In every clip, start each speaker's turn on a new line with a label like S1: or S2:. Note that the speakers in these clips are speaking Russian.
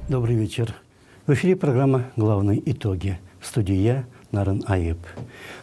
S1: Добрый вечер. В эфире программа «Главные итоги». В студии я, Наран Аип.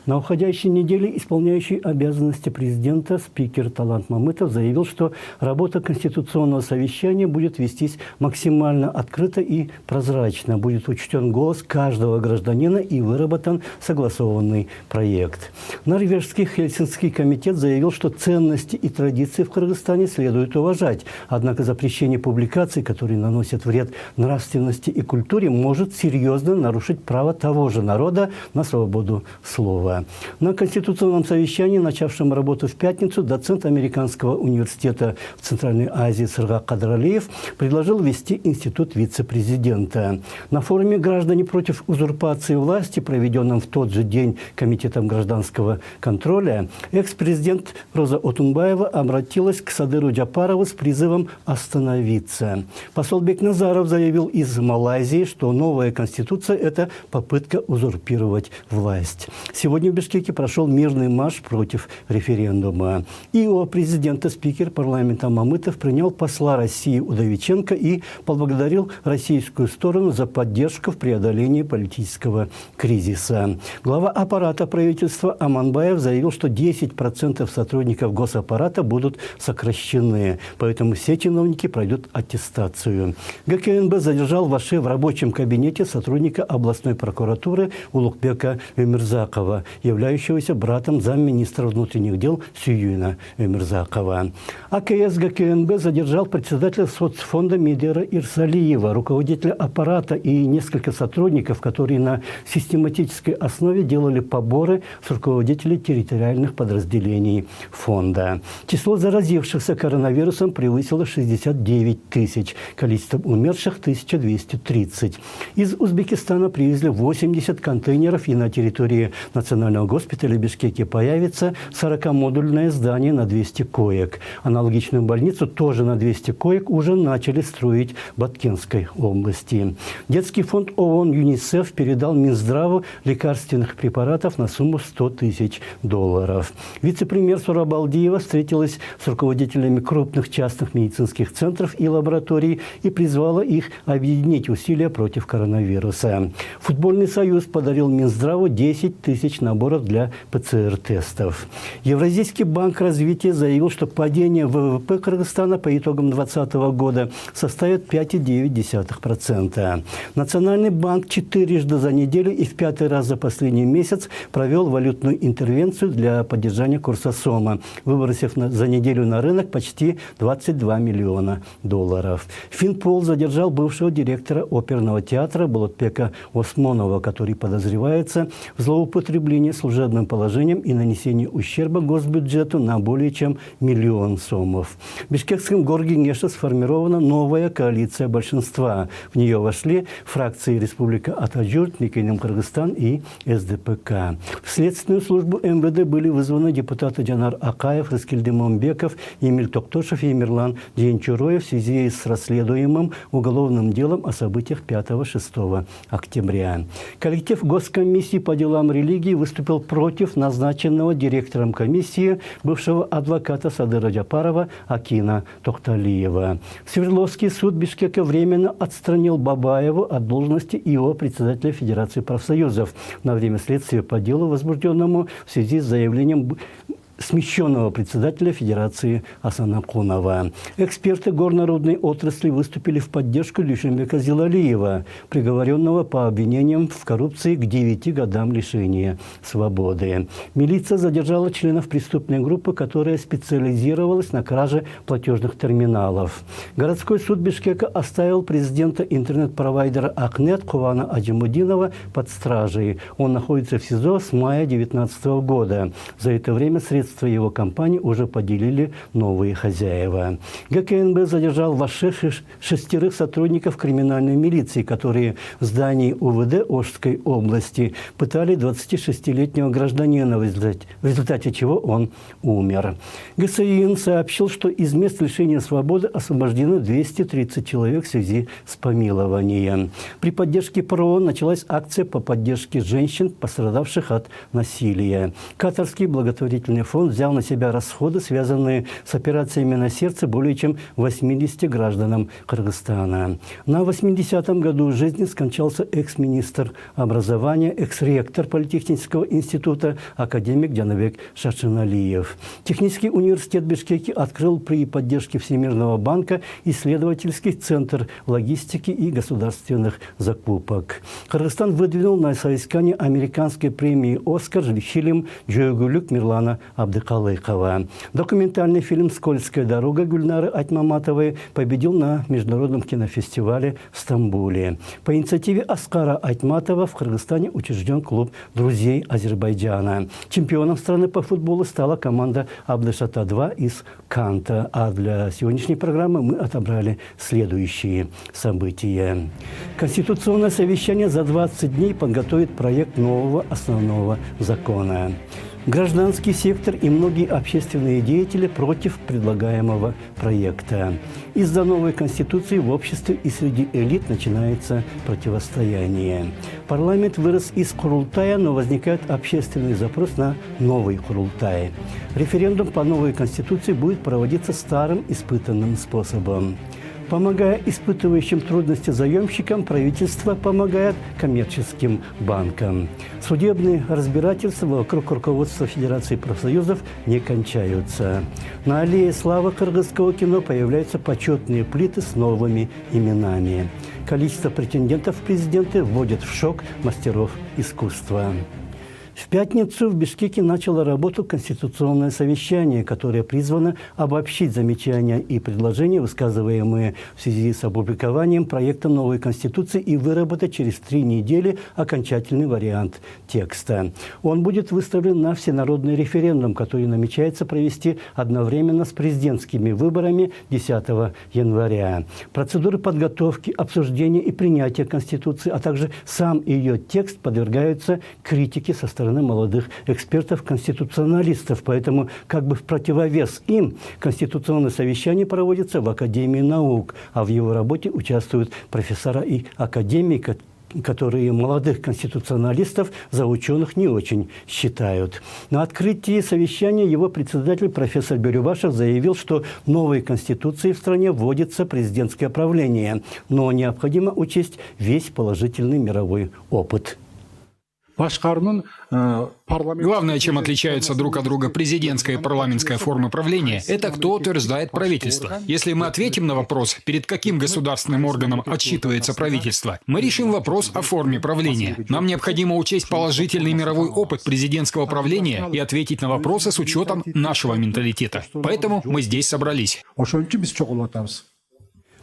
S1: На уходящей неделе исполняющий обязанности президента спикер Талант Мамытов заявил, что работа Конституционного совещания будет вестись максимально открыто и прозрачно. Будет учтен голос каждого гражданина и выработан согласованный проект. Норвежский Хельсинский комитет заявил, что ценности и традиции в Кыргызстане следует уважать. Однако запрещение публикаций, которые наносят вред нравственности и культуре, может серьезно нарушить право того же народа на свободу слова. На Конституционном совещании, начавшем работу в пятницу, доцент Американского университета в Центральной Азии Сыргак Кадралиев предложил ввести институт вице-президента. На форуме «Граждане против узурпации власти», проведенном в тот же день Комитетом гражданского контроля, экс-президент Роза Отунбаева обратилась к Садыру Джапарову с призывом остановиться. Посол Бекназаров заявил из Малайзии, что новая конституция – это попытка узурпировать власть. Сегодня в Бишкеке прошел мирный марш против референдума. И у президента спикер парламента Мамытов принял посла России Удовиченко и поблагодарил российскую сторону за поддержку в преодолении политического кризиса. Глава аппарата правительства Аманбаев заявил, что 10% сотрудников госаппарата будут сокращены, поэтому все чиновники пройдут аттестацию. ГКНБ задержал в рабочем кабинете сотрудника областной прокуратуры Улукбека Эмирзакова, являющегося братом замминистра внутренних дел Сююна Эмирзакова. АКС ГКНБ задержал председателя соцфонда Медера Ирсалиева, руководителя аппарата и несколько сотрудников, которые на систематической основе делали поборы с руководителей территориальных подразделений фонда. Число заразившихся коронавирусом превысило 69 тысяч, количество умерших – 1230. Из Узбекистана привезли 80 контейнеров, и на территории Национального госпиталя в Бишкеке появится 40-модульное здание на 200 коек. Аналогичную больницу тоже на 200 коек уже начали строить в Баткенской области. Детский фонд ООН ЮНИСЕФ передал Минздраву лекарственных препаратов на сумму $100 тысяч. Вице-премьер Сурабалдиева встретилась с руководителями крупных частных медицинских центров и лабораторий и призвала их объединить усилия против коронавируса. Футбольный союз подарил Минздраву 10 тысяч наборов для ПЦР-тестов. Евразийский банк развития заявил, что падение ВВП Кыргызстана по итогам 2020 года составит 5,9%. Национальный банк 4 за неделю и в 5-й раз за последний месяц провел валютную интервенцию для поддержания курса сома, выбросив за неделю на рынок почти $22 миллиона. Финпол задержал бывшего директора оперного театра Болотбека Осмонова, который подозревается в злоупотреблении служебным положением и нанесении ущерба госбюджету на более чем 1 миллион сомов. В Бишкекском горкеңеше сформирована новая коалиция большинства. В нее вошли фракции Республика Атажюрт, Мекенем Кыргызстан и СДПК. В следственную службу МВД были вызваны депутаты Джанар Акаев, Рыскелди Момбеков, Эмиль Токтошев и Емирлан Дженчуроев в связи с расследуемым уголовным делом о событиях 5-6 октября. Коллектив Госкомиссии по делам религии выступил против назначенного директором комиссии бывшего адвоката Садыра Джапарова Акина Токталиева. Свердловский суд Бишкека временно отстранил Бабаеву от должности ИО председателя Федерации профсоюзов на время следствия по делу, возбужденному в связи с заявлением смещенного председателя Федерации Асана Кунова. Эксперты горнорудной отрасли выступили в поддержку Дюшенбека Зилалиева, приговоренного по обвинениям в коррупции к 9 годам лишения свободы. Милиция задержала членов преступной группы, которая специализировалась на краже платежных терминалов. Городской суд Бишкека оставил президента интернет-провайдера Акнет Кувана Аджимудинова под стражей. Он находится в СИЗО с мая 2019 года. За это время средства его компании уже поделили новые хозяева. ГКНБ задержал шестерых сотрудников криминальной милиции, которые в здании УВД Ошской области пытали 26-летнего гражданина, в результате чего он умер. ГСИН сообщил, что из мест лишения свободы освобождены 230 человек в связи с помилованием. При поддержке ПРО началась акция по поддержке женщин, пострадавших от насилия. Катарский благотворительный фонд он взял на себя расходы, связанные с операциями на сердце более чем 80 гражданам Кыргызстана. На 80-м году жизни скончался экс-министр образования, экс-ректор Политехнического института, академик Жаныбек Шачыналиев. Технический университет Бишкеки открыл при поддержке Всемирного банка исследовательский центр логистики и государственных закупок. Кыргызстан выдвинул на соискание американской премии «Оскар» фильм «Жөөгүлүк» Мирлана Абдыкалыкова. Документальный фильм «Скользкая дорога» Гульнары Айтмаматовой победил на международном кинофестивале в Стамбуле. По инициативе Аскара Айтматова в Кыргызстане учрежден клуб «Друзей Азербайджана». Чемпионом страны по футболу стала команда «Абдышата-2» из Канта. А для сегодняшней программы мы отобрали следующие события. Конституционное совещание за 20 дней подготовит проект нового основного закона. Гражданский сектор и многие общественные деятели против предлагаемого проекта. Из-за новой Конституции в обществе и среди элит начинается противостояние. Парламент вырос из Курултая, но возникает общественный запрос на новый Курултай. Референдум по новой Конституции будет проводиться старым испытанным способом. Помогая испытывающим трудности заемщикам, правительство помогает коммерческим банкам. Судебные разбирательства вокруг руководства Федерации профсоюзов не кончаются. На аллее славы кыргызского кино появляются почетные плиты с новыми именами. Количество претендентов в президенты вводит в шок мастеров искусства. В пятницу в Бишкеке начало работу Конституционное совещание, которое призвано обобщить замечания и предложения, высказываемые в связи с опубликованием проекта новой Конституции, и выработать через 3 недели окончательный вариант текста. Он будет выставлен на всенародный референдум, который намечается провести одновременно с президентскими выборами 10 января. Процедуры подготовки, обсуждения и принятия Конституции, а также сам ее текст подвергаются критике со стороны молодых экспертов-конституционалистов. Поэтому как бы в противовес им Конституционное совещание проводится в Академии наук, а в его работе участвуют профессора и академики, которые молодых конституционалистов за ученых не очень считают. На открытии совещания его председатель профессор Бюрюбашев заявил, что новой Конституцией в стране вводится президентское правление, но необходимо учесть весь положительный мировой опыт.
S2: Главное, чем отличаются друг от друга президентская и парламентская формы правления, это кто утверждает правительство. Если мы ответим на вопрос, перед каким государственным органом отчитывается правительство, мы решим вопрос о форме правления. Нам необходимо учесть положительный мировой опыт президентского правления и ответить на вопросы с учетом нашего менталитета. Поэтому мы здесь собрались.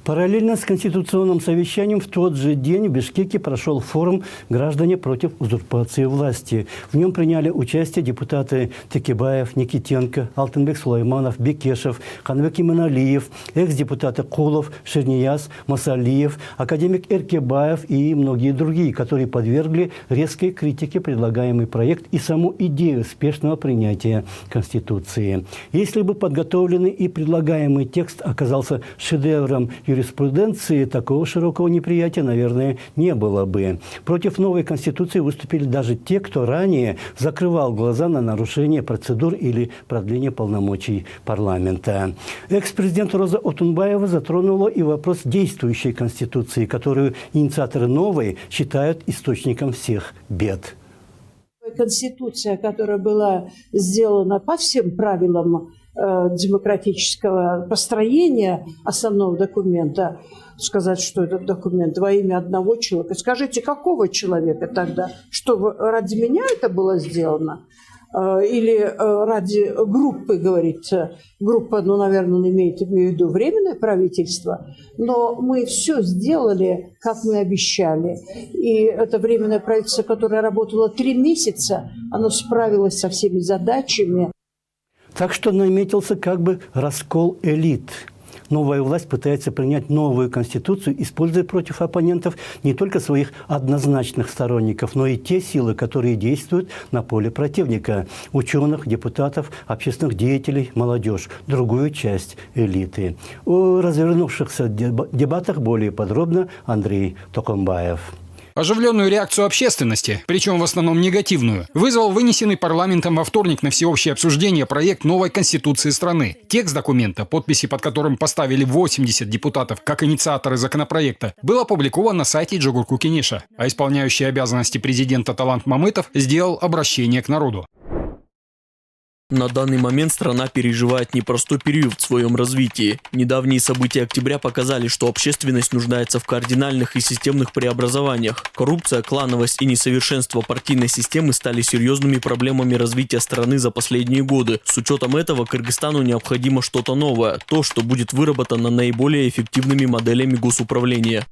S1: Параллельно с Конституционным совещанием в тот же день в Бишкеке прошел форум «Граждане против узурпации власти». В нем приняли участие депутаты Текебаев, Никитенко, Алтынбек Сулайманов, Бекешев, Канбек Иманалиев, экс-депутаты Кулов, Шернияз, Масалиев, академик Эркебаев и многие другие, которые подвергли резкой критике предлагаемый проект и саму идею спешного принятия Конституции. Если бы подготовленный и предлагаемый текст оказался шедевром юриспруденции, такого широкого неприятия, наверное, не было бы. Против новой Конституции выступили даже те, кто ранее закрывал глаза на нарушение процедур или продление полномочий парламента. Экс-президент Роза Отунбаева затронула и вопрос действующей Конституции, которую инициаторы новой считают источником всех бед.
S3: Конституция, которая была сделана по всем правилам демократического построения основного документа, сказать, что этот документ во имя одного человека. Скажите, какого человека тогда? Что ради меня это было сделано? Или ради группы, говорится, группа, наверное, он имеет в виду временное правительство, но мы все сделали, как мы обещали. И это временное правительство, которое работало 3 месяца, оно справилось со всеми задачами.
S1: Так что наметился как бы раскол элит. Новая власть пытается принять новую Конституцию, используя против оппонентов не только своих однозначных сторонников, но и те силы, которые действуют на поле противника – ученых, депутатов, общественных деятелей, молодежь, другую часть элиты. О развернувшихся дебатах более подробно Андрей Токомбаев.
S2: Оживленную реакцию общественности, причем в основном негативную, вызвал вынесенный парламентом во вторник на всеобщее обсуждение проект новой конституции страны. Текст документа, подписи под которым поставили 80 депутатов как инициаторы законопроекта, был опубликован на сайте Джугурку Кенеша, а исполняющий обязанности президента Талант Мамытов сделал обращение к народу.
S4: На данный момент страна переживает непростой период в своем развитии. Недавние события октября показали, что общественность нуждается в кардинальных и системных преобразованиях. Коррупция, клановость и несовершенство партийной системы стали серьезными проблемами развития страны за последние годы. С учетом этого Кыргызстану необходимо что-то новое, то, что будет выработано наиболее эффективными моделями госуправления.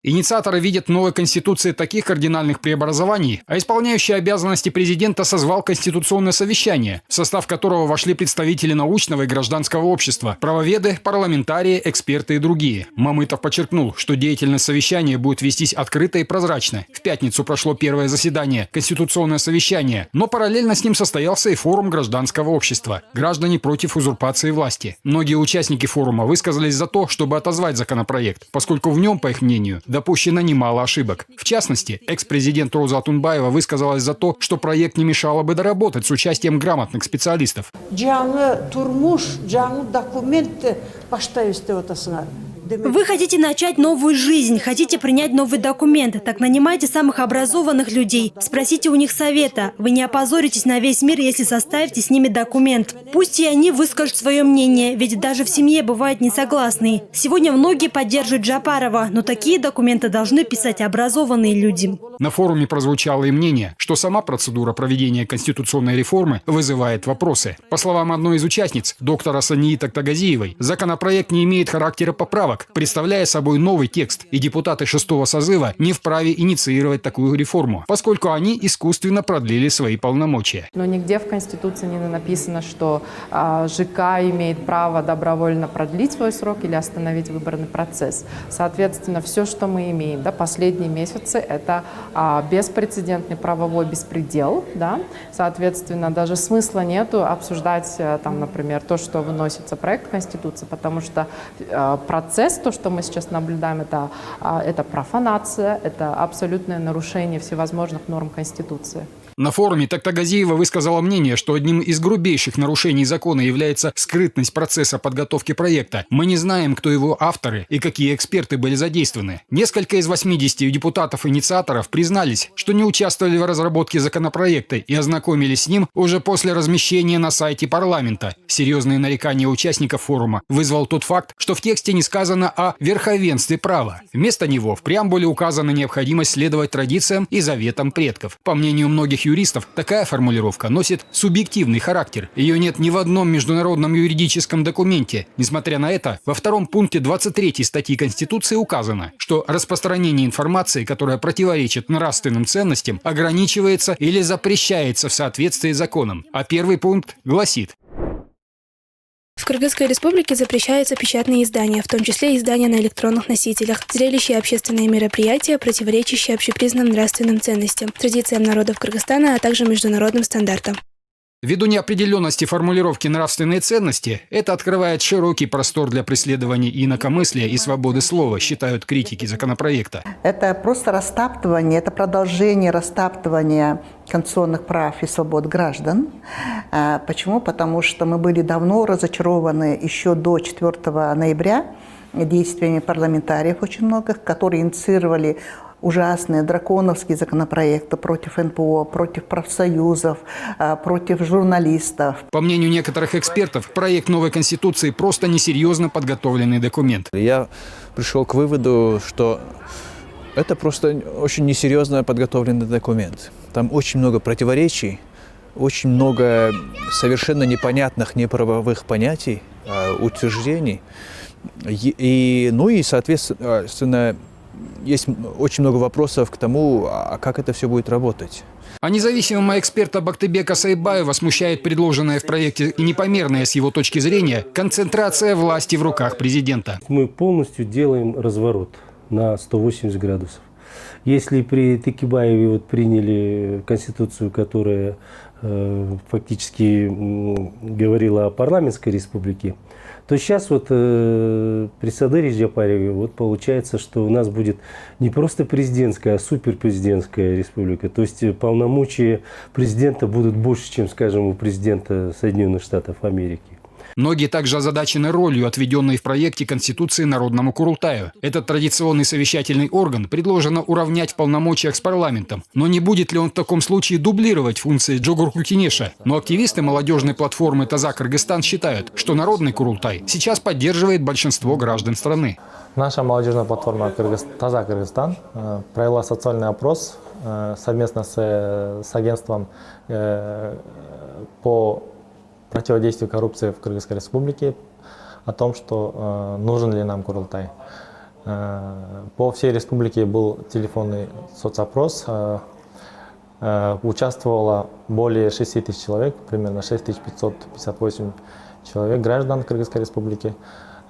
S2: Инициаторы видят в новой конституции таких кардинальных преобразований, а исполняющий обязанности президента созвал конституционное совещание, в состав которого вошли представители научного и гражданского общества, правоведы, парламентарии, эксперты и другие. Мамытов подчеркнул, что деятельность совещания будет вестись открыто и прозрачно. В пятницу прошло первое заседание, конституционное совещание, но параллельно с ним состоялся и форум гражданского общества. Граждане против узурпации власти. Многие участники форума высказались за то, чтобы отозвать законопроект, поскольку в нем, по их мнению, допущено немало ошибок. В частности, экс-президент Роза Атунбаева высказалась за то, что проект не мешало бы доработать с участием грамотных специалистов.
S5: Вы хотите начать новую жизнь, хотите принять новый документ, так нанимайте самых образованных людей, спросите у них совета. Вы не опозоритесь на весь мир, если составите с ними документ. Пусть и они выскажут свое мнение, ведь даже в семье бывают несогласные. Сегодня многие поддерживают Джапарова, но такие документы должны писать образованные люди.
S2: На форуме прозвучало и мнение, что сама процедура проведения конституционной реформы вызывает вопросы. По словам одной из участниц, доктора Сании Тактагазиевой, законопроект не имеет характера поправок, представляя собой новый текст, и депутаты 6-го созыва не вправе инициировать такую реформу, поскольку они искусственно продлили свои полномочия.
S6: Но нигде в Конституции не написано, что ЖК имеет право добровольно продлить свой срок или остановить выборный процесс. Соответственно, все, что мы имеем, последние месяцы, это беспрецедентный правовой беспредел. Соответственно, даже смысла нету обсуждать, например, то, что выносится проект Конституции, потому что процесс, то, что мы сейчас наблюдаем, это профанация, это абсолютное нарушение всевозможных норм Конституции.
S2: На форуме Тактагазиева высказала мнение, что одним из грубейших нарушений закона является скрытность процесса подготовки проекта. Мы не знаем, кто его авторы и какие эксперты были задействованы. Несколько из 80 депутатов-инициаторов признались, что не участвовали в разработке законопроекта и ознакомились с ним уже после размещения на сайте парламента. Серьезные нарекания участников форума вызвал тот факт, что в тексте не сказано о верховенстве права. Вместо него в преамбуле указана необходимость следовать традициям и заветам предков. По мнению многих юристов, такая формулировка носит субъективный характер. Ее нет ни в одном международном юридическом документе. Несмотря на это, во втором пункте 23 статьи Конституции указано, что распространение информации, которая противоречит нравственным ценностям, ограничивается или запрещается в соответствии с законом. А первый пункт гласит:
S7: в Кыргызской республике запрещаются печатные издания, в том числе издания на электронных носителях, зрелища и общественные мероприятия, противоречащие общепризнанным нравственным ценностям, традициям народов Кыргызстана, а также международным стандартам.
S2: Ввиду неопределенности формулировки «нравственные ценности», это открывает широкий простор для преследования инакомыслия и свободы слова, считают критики законопроекта.
S8: Это просто растаптывание, это продолжение растаптывания конституционных прав и свобод граждан. Почему? Потому что мы были давно разочарованы еще до 4 ноября действиями парламентариев очень многих, которые инициировали ужасные драконовские законопроекты против НПО, против профсоюзов, против журналистов.
S2: По мнению некоторых экспертов, проект новой Конституции просто несерьезно подготовленный документ.
S9: Я пришел к выводу, что это просто очень несерьезно подготовленный документ. Там очень много противоречий, очень много совершенно непонятных неправовых понятий, утверждений. И соответственно, есть очень много вопросов к тому, как это все будет работать.
S2: А независимого эксперта Бактыбека Сайбаева смущает предложенная в проекте и непомерная с его точки зрения концентрация власти в руках президента.
S10: Мы полностью делаем разворот на 180 градусов. Если при Текебаеве вот приняли конституцию, которая фактически говорила о парламентской республике, то сейчас вот при Садыре Джапаеве вот получается, что у нас будет не просто президентская, а суперпрезидентская республика. То есть полномочия президента будут больше, чем, скажем, у президента Соединенных Штатов Америки.
S2: Многие также озадачены ролью, отведенной в проекте Конституции Народному Курултаю. Этот традиционный совещательный орган предложено уравнять в полномочиях с парламентом. Но не будет ли он в таком случае дублировать функции Джогурку-Кенеша? Но активисты молодежной платформы «Таза-Кыргызстан» считают, что Народный Курултай сейчас поддерживает большинство граждан страны.
S11: Наша молодежная платформа «Таза-Кыргызстан» провела социальный опрос совместно с агентством по противодействию коррупции в Кыргызской республике о том, что нужен ли нам Курултай. По всей республике был телефонный соцопрос. Участвовало более 6 тысяч человек, примерно 6558 человек, граждан Кыргызской республики.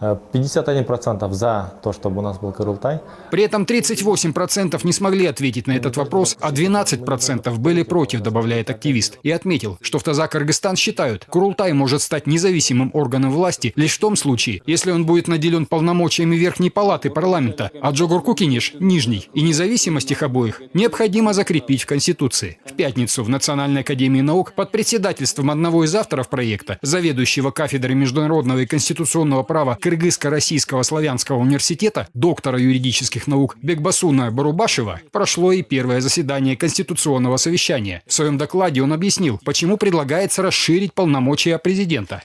S11: 51% за то, чтобы у нас был Курултай.
S2: При этом 38% не смогли ответить на этот вопрос, а 12% были против, добавляет активист. И отметил, что в Таза-Кыргызстан считают, Курултай может стать независимым органом власти лишь в том случае, если он будет наделен полномочиями Верхней Палаты парламента, а Джогурку-Кенеш – Нижней. И независимость их обоих необходимо закрепить в Конституции. В пятницу в Национальной академии наук под председательством одного из авторов проекта, заведующего кафедрой международного и конституционного права Кыргызско-Российского славянского университета, доктора юридических наук Бекбасуна Барубашева, прошло и первое заседание Конституционного совещания. В своем докладе он объяснил, почему предлагается расширить полномочия президента.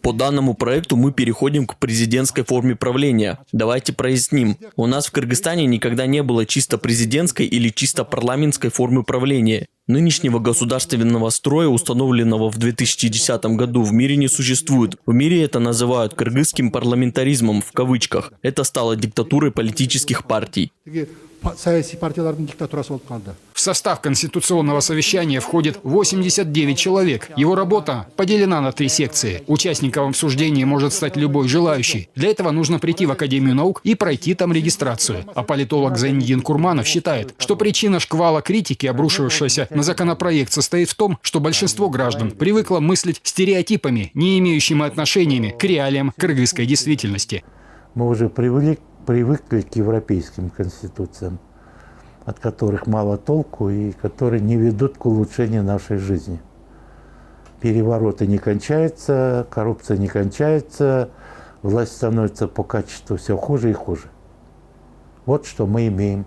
S4: По данному проекту мы переходим к президентской форме правления. Давайте проясним. У нас в Кыргызстане никогда не было чисто президентской или чисто парламентской формы правления. Нынешнего государственного строя, установленного в 2010 году, в мире не существует. В мире это называют кыргызским парламентаризмом в кавычках. Это стало диктатурой политических партий.
S2: В состав Конституционного совещания входит 89 человек. Его работа поделена на 3 секции. Участником обсуждения может стать любой желающий. Для этого нужно прийти в Академию наук и пройти там регистрацию. А политолог Зайнидин Курманов считает, что причина шквала критики, обрушившегося на законопроект, состоит в том, что большинство граждан привыкло мыслить стереотипами, не имеющими отношениями к реалиям кыргызской действительности.
S12: Мы уже привыкли к европейским конституциям, от которых мало толку и которые не ведут к улучшению нашей жизни. Перевороты не кончаются, коррупция не кончается, власть становится по качеству все хуже и хуже. Вот что мы имеем,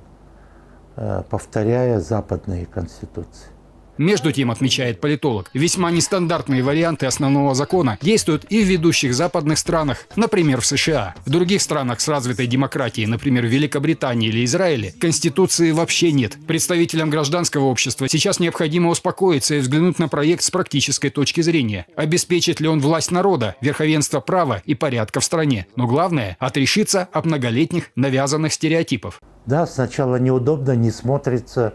S12: повторяя западные конституции.
S2: Между тем, отмечает политолог, весьма нестандартные варианты основного закона действуют и в ведущих западных странах, например, в США. В других странах с развитой демократией, например, в Великобритании или Израиле, Конституции вообще нет. Представителям гражданского общества сейчас необходимо успокоиться и взглянуть на проект с практической точки зрения. Обеспечит ли он власть народа, верховенство права и порядка в стране? Но главное – отрешиться от многолетних навязанных стереотипов.
S12: Да, сначала неудобно, не смотрится.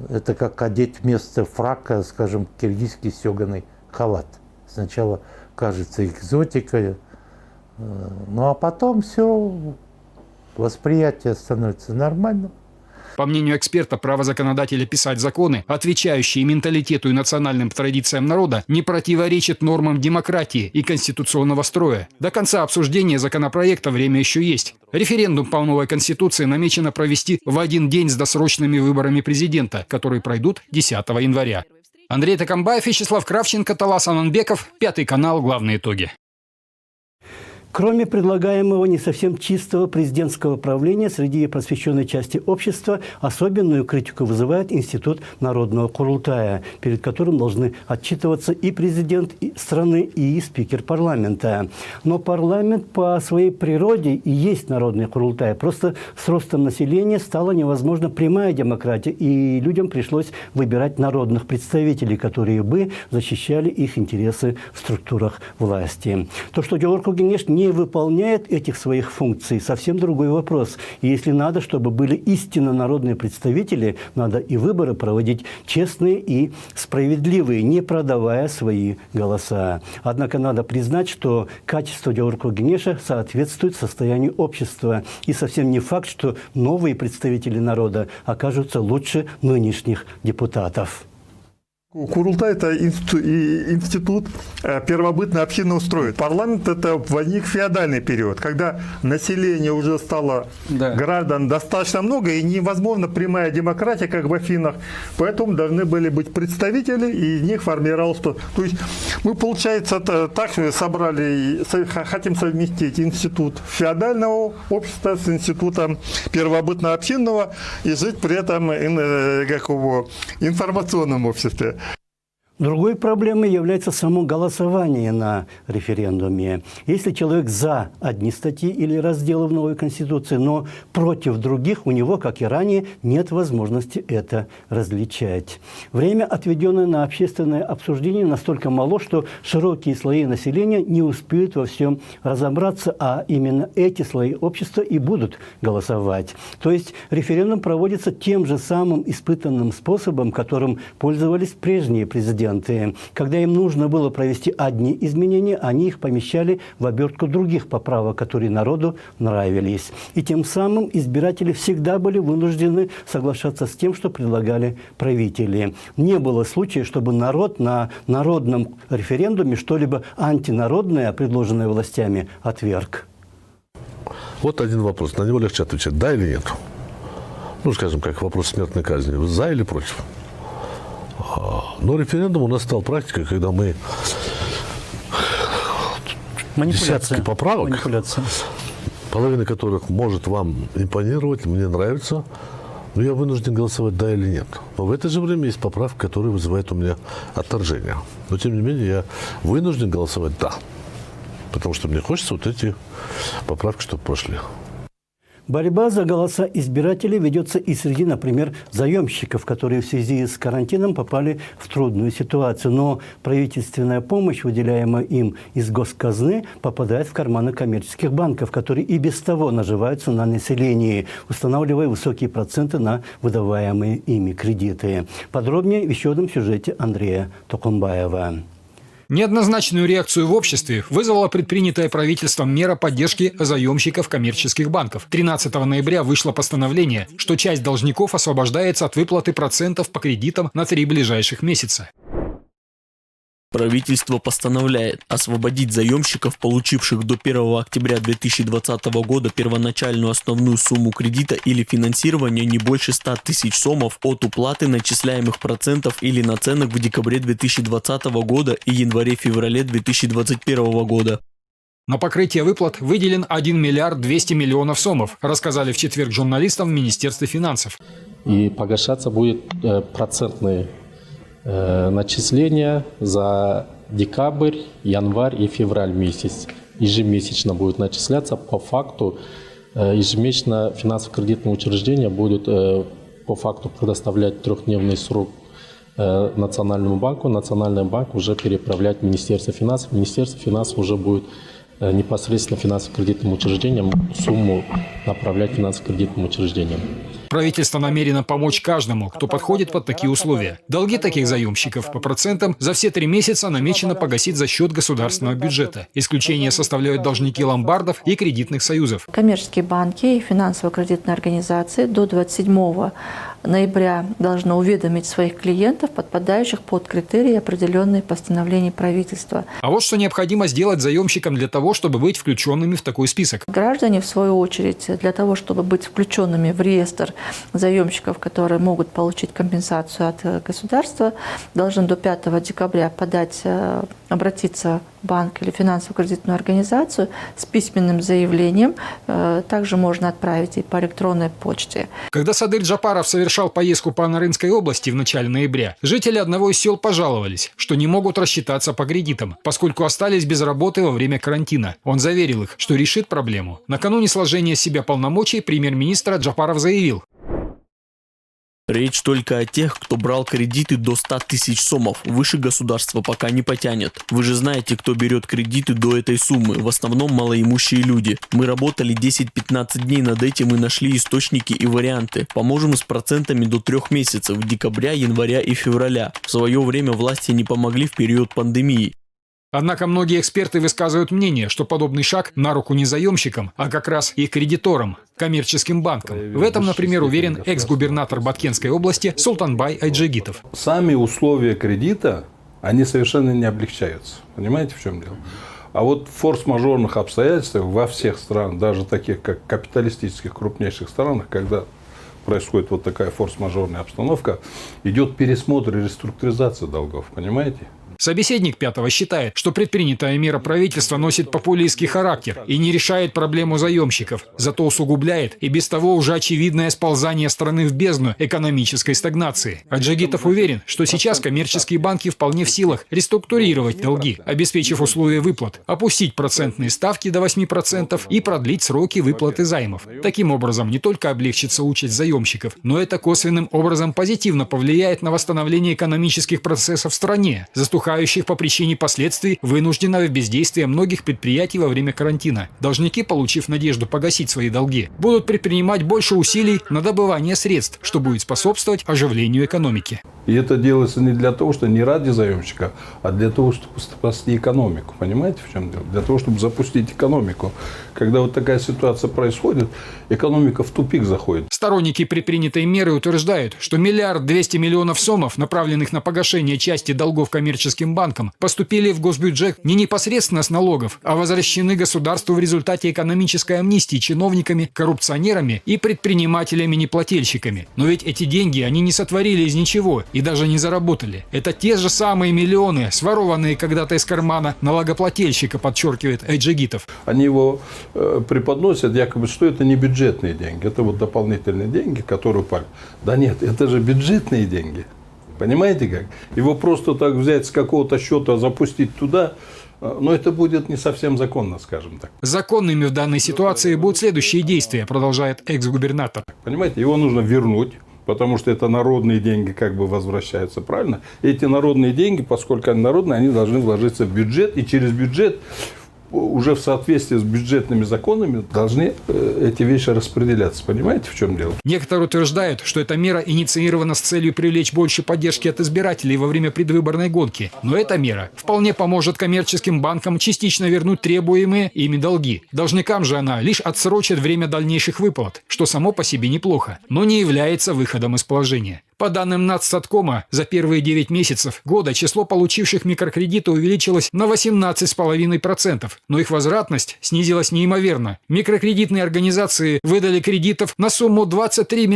S12: Это как одеть вместо фрака, скажем, киргизский стеганый халат. Сначала кажется экзотикой, ну а потом все, восприятие становится нормальным.
S2: По мнению эксперта, право законодателя писать законы, отвечающие менталитету и национальным традициям народа, не противоречит нормам демократии и конституционного строя. До конца обсуждения законопроекта время еще есть. Референдум по новой конституции намечено провести в один день с досрочными выборами президента, которые пройдут 10 января. Андрей Такамбаев, Вячеслав Кравченко, Талас Ананбеков, Пятый канал. Главные итоги.
S1: Кроме предлагаемого не совсем чистого президентского правления, среди просвещенной части общества особенную критику вызывает Институт Народного Курултая, перед которым должны отчитываться и президент страны, и спикер парламента. Но парламент по своей природе и есть Народный Курултай. Просто с ростом населения стала невозможна прямая демократия, и людям пришлось выбирать народных представителей, которые бы защищали их интересы в структурах власти. То, что Джогурку-Кенеш не выполняет этих своих функций, совсем другой вопрос. И если надо, чтобы были истинно народные представители, надо и выборы проводить честные и справедливые, не продавая свои голоса. Однако надо признать, что качество Георгия Генеша соответствует состоянию общества. И совсем не факт, что новые представители народа окажутся лучше нынешних депутатов.
S13: Курултай – это институт первобытно-общинного строя. Парламент – это возник в феодальный период, когда население уже стало граждан достаточно много, и невозможна прямая демократия, как в Афинах. Поэтому должны были быть представители, и из них формировалось то. То есть мы, получается, так собрали, хотим совместить институт феодального общества с институтом первобытно-общинного и жить при этом в информационном обществе.
S1: Другой проблемой является само голосование на референдуме. Если человек за одни статьи или разделы в новой Конституции, но против других, у него, как и ранее, нет возможности это различать. Время, отведенное на общественное обсуждение, настолько мало, что широкие слои населения не успеют во всем разобраться, а именно эти слои общества и будут голосовать. То есть референдум проводится тем же самым испытанным способом, которым пользовались прежние президенты. Когда им нужно было провести одни изменения, они их помещали в обертку других поправок, которые народу нравились. И тем самым избиратели всегда были вынуждены соглашаться с тем, что предлагали правители. Не было случая, чтобы народ на народном референдуме что-либо антинародное, предложенное властями, отверг.
S14: Вот один вопрос, на него легче отвечать, да или нет? Ну, скажем, как вопрос смертной казни. Вы за или против? Но референдум у нас стал практикой, когда мы десятки поправок, половина которых может вам импонировать, мне нравится, но я вынужден голосовать да или нет. Но в это же время есть поправки, которые вызывают у меня отторжение. Но тем не менее я вынужден голосовать да, потому что мне хочется вот эти поправки, чтобы прошли.
S1: Борьба за голоса избирателей ведется и среди, например, заемщиков, которые в связи с карантином попали в трудную ситуацию. Но правительственная помощь, выделяемая им из госказны, попадает в карманы коммерческих банков, которые и без того наживаются на населении, устанавливая высокие проценты на выдаваемые ими кредиты. Подробнее в еще одном сюжете Андрея Токумбаева.
S2: Неоднозначную реакцию в обществе вызвала предпринятая правительством мера поддержки заемщиков коммерческих банков. 13 ноября вышло постановление, что часть должников освобождается от выплаты процентов по кредитам на 3 ближайших месяца.
S4: Правительство постановляет освободить заемщиков, получивших до 1 октября 2020 года первоначальную основную сумму кредита или финансирования не больше 100 тысяч сомов от уплаты начисляемых процентов или наценок в декабре 2020 года и январе-феврале 2021 года.
S2: На покрытие выплат выделен 1 миллиард 200 миллионов сомов, рассказали в четверг журналистам в Министерстве финансов.
S15: И погашаться будет процентные начисления за декабрь, январь и февраль месяц. Ежемесячно будет начисляться. По факту ежемесячно финансово-кредитные учреждения будут по факту предоставлять 3-дневный срок Национальному банку. Национальный банк уже переправлять в Министерство финансов. Министерство финансов уже будет непосредственно финансово-кредитным учреждениям сумму направлять финансово-кредитным учреждениям.
S2: Правительство намерено помочь каждому, кто подходит под такие условия. Долги таких заемщиков по процентам за все 3 месяца намечено погасить за счет государственного бюджета. Исключение составляют должники ломбардов и кредитных союзов.
S16: Коммерческие банки и финансово-кредитные организации до 27 ноября должны уведомить своих клиентов, подпадающих под критерии, определенные постановлением правительства.
S2: А вот что необходимо сделать заемщикам для того, чтобы быть включенными в такой список.
S16: Граждане, в свою очередь, для того, чтобы быть включенными в реестр заемщиков, которые могут получить компенсацию от государства, должны до 5 декабря обратиться в банк или финансово-кредитную организацию с письменным заявлением. Также можно отправить и по электронной почте.
S2: Когда Садыр Джапаров совершал поездку по Анарынской области в начале ноября, жители одного из сел пожаловались, что не могут рассчитаться по кредитам, поскольку остались без работы во время карантина. Он заверил их, что решит проблему. Накануне сложения с себя полномочий премьер-министра Джапаров заявил:
S4: Речь только о тех, кто брал кредиты до 100 тысяч сомов. Выше государство пока не потянет. Вы же знаете, кто берет кредиты до этой суммы. В основном малоимущие люди. Мы работали 10-15 дней над этим и нашли источники и варианты. Поможем с процентами до 3 месяцев, декабря, января и февраля. В свое время власти не помогли в период пандемии.
S2: Однако многие эксперты высказывают мнение, что подобный шаг на руку не заемщикам, а как раз их кредиторам, коммерческим банкам. В этом, например, уверен экс-губернатор Баткенской области Султанбай Айджигитов.
S17: Сами условия кредита, они совершенно не облегчаются. Понимаете, в чем дело? А вот в форс-мажорных обстоятельствах во всех странах, даже таких как капиталистических крупнейших странах, когда происходит вот такая форс-мажорная обстановка, идет пересмотр и реструктуризация долгов. Понимаете?
S2: Собеседник Пятого считает, что предпринятая мера правительства носит популистский характер и не решает проблему заемщиков, зато усугубляет и без того уже очевидное сползание страны в бездну экономической стагнации. Айджигитов уверен, что сейчас коммерческие банки вполне в силах реструктурировать долги, обеспечив условия выплат, опустить процентные ставки до 8% и продлить сроки выплаты займов. Таким образом, не только облегчится участь заемщиков, но это косвенным образом позитивно повлияет на восстановление экономических процессов в стране, застухающих по причине последствий вынужденного бездействия многих предприятий во время карантина. Должники, получив надежду погасить свои долги, будут предпринимать больше усилий на добывание средств, что будет способствовать оживлению экономики.
S17: И это делается не для того, что не ради заемщика, а для того, чтобы спасти экономику. Понимаете, в чем дело? Для того, чтобы запустить экономику. Когда вот такая ситуация происходит, экономика в тупик заходит.
S2: Сторонники предпринятой меры утверждают, что 1 200 000 000 сомов, направленных на погашение части долгов коммерческим банкам, поступили в госбюджет не непосредственно с налогов, а возвращены государству в результате экономической амнистии чиновниками, коррупционерами и предпринимателями-неплательщиками. Но ведь эти деньги они не сотворили из ничего и даже не заработали. Это те же самые миллионы, сворованные когда-то из кармана налогоплательщика, подчеркивает Айджигитов.
S17: Они его преподносят, якобы, что это не бюджетные деньги, это вот дополнительные деньги, которые упали. Да нет, это же бюджетные деньги. Понимаете как? Его просто так взять с какого-то счета, запустить туда, но это будет не совсем законно, скажем так.
S2: Законными в данной ситуации будут следующие действия, продолжает экс-губернатор.
S17: Понимаете, его нужно вернуть, потому что это народные деньги как бы возвращаются, правильно? Эти народные деньги, поскольку они народные, они должны вложиться в бюджет, и через бюджет уже в соответствии с бюджетными законами должны эти вещи распределяться. Понимаете, в чем дело?
S2: Некоторые утверждают, что эта мера инициирована с целью привлечь больше поддержки от избирателей во время предвыборной гонки. Но эта мера вполне поможет коммерческим банкам частично вернуть требуемые ими долги. Должникам же она лишь отсрочит время дальнейших выплат, что само по себе неплохо, но не является выходом из положения. По данным Нацстаткома, за первые 9 месяцев года число получивших микрокредиты увеличилось на 18,5%, но их возвратность снизилась неимоверно. Микрокредитные организации выдали кредитов на сумму 23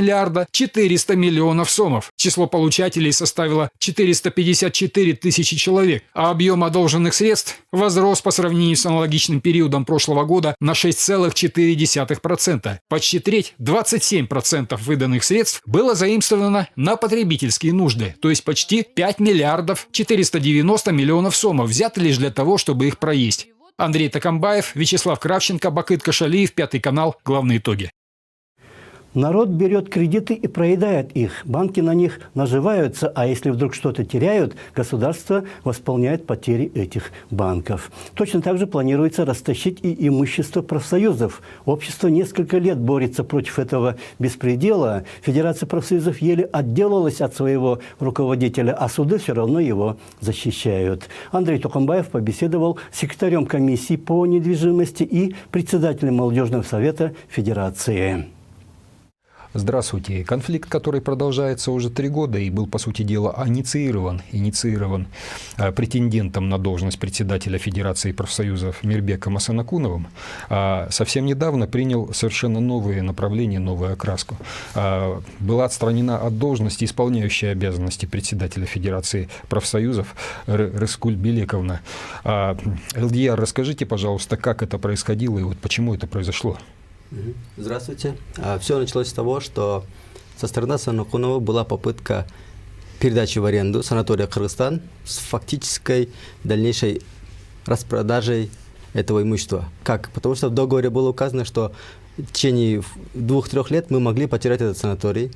S2: 400 000 000 сомов. Число получателей составило 454 тысячи человек, а объем одолженных средств возрос по сравнению с аналогичным периодом прошлого года на 6,4%. Почти треть, 27% выданных средств было заимствовано на потребительские нужды, то есть почти 5 490 000 000 сомов взяты лишь для того, чтобы их проесть. Андрей Такамбаев, Вячеслав Кравченко, Бакыт Кашалиев, Пятый канал. Главные итоги.
S1: Народ берет кредиты и проедает их. Банки на них наживаются, а если вдруг что-то теряют, государство восполняет потери этих банков. Точно так же планируется растащить и имущество профсоюзов. Общество несколько лет борется против этого беспредела. Федерация профсоюзов еле отделалась от своего руководителя, а суды все равно его защищают. Андрей Такамбаев побеседовал с секретарем комиссии по недвижимости и председателем молодежного совета Федерации.
S18: Здравствуйте. Конфликт, который продолжается уже 3 года и был, по сути дела, инициирован претендентом на должность председателя Федерации профсоюзов Мирбеком Асанакуновым, совсем недавно принял совершенно новые направления, новую окраску. Была отстранена от должности исполняющая обязанности председателя Федерации профсоюзов Рыскуль Белековна. Элдияр, расскажите, пожалуйста, как это происходило и вот почему это произошло?
S19: Здравствуйте. Все началось с того, что со стороны Асанакунова была попытка передачи в аренду санатория «Кыргызстан» с фактической дальнейшей распродажей этого имущества. Как? Потому что в договоре было указано, что в течение 2-3 лет мы могли потерять этот санаторий.